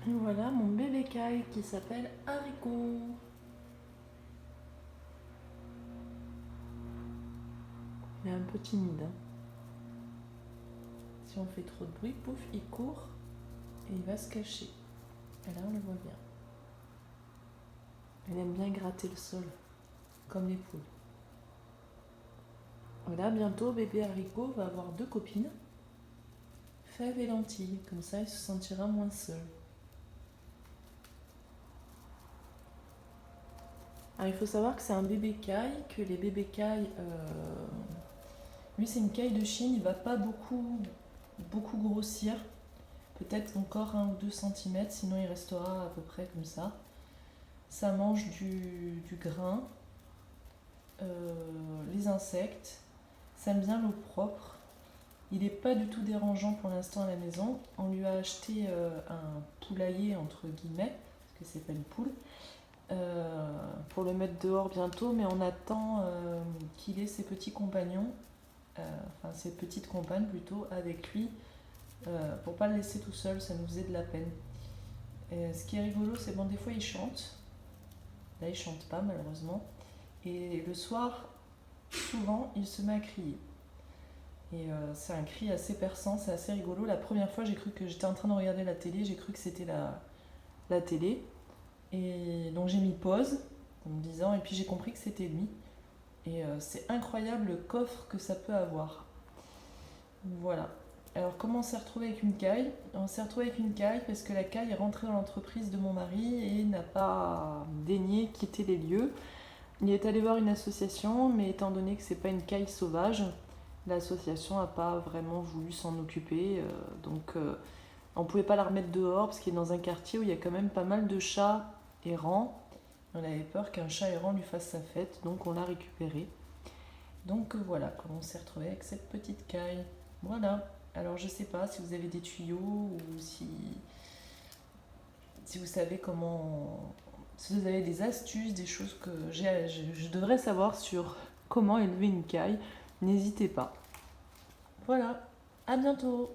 Et voilà mon bébé caille qui s'appelle Haricot. Il est un peu timide, hein. Si on fait trop de bruit, pouf, il court et il va se cacher. Et là, on le voit bien. Il aime bien gratter le sol, comme les poules. Et là, bientôt, bébé Haricot va avoir 2 copines, Fève et Lentille. Comme ça, il se sentira moins seul. Alors, il faut savoir que c'est un bébé caille, que les bébés cailles, lui c'est une caille de Chine, il va pas beaucoup grossir, peut-être encore 1 ou 2 centimètres, sinon il restera à peu près comme ça. Ça mange du grain, les insectes, ça aime bien l'eau propre. Il n'est pas du tout dérangeant pour l'instant à la maison. On lui a acheté un poulailler entre guillemets, parce que c'est pas une poule, pour le mettre dehors bientôt, mais on attend qu'il ait ses petits compagnons, enfin ses petites compagnes plutôt, avec lui, pour pas le laisser tout seul, ça nous faisait de la peine. Et ce qui est rigolo, c'est bon, des fois il chante. Là, il chante pas malheureusement. Et le soir, souvent, il se met à crier. Et c'est un cri assez perçant, c'est assez rigolo. La première fois, j'ai cru que j'étais en train de regarder la télé, j'ai cru que c'était la télé. Et donc j'ai mis pause en me disant, et puis j'ai compris que c'était lui. Et c'est incroyable le coffre que ça peut avoir. Voilà. Alors comment on s'est retrouvé avec une caille? On s'est retrouvé avec une caille parce que la caille est rentrée dans l'entreprise de mon mari et n'a pas daigné quitter les lieux. Il est allé voir une association, mais étant donné que c'est pas une caille sauvage, l'association n'a pas vraiment voulu s'en occuper. Donc on pouvait pas la remettre dehors parce qu'il est dans un quartier où il y a quand même pas mal de chats errants. On avait peur qu'un chat errant lui fasse sa fête, donc on l'a récupéré. Donc voilà comment on s'est retrouvé avec cette petite caille. Voilà. Alors je sais pas si vous avez des tuyaux ou si vous savez comment, si vous avez des astuces, des choses que je devrais savoir sur comment élever une caille, n'hésitez pas. Voilà, à bientôt.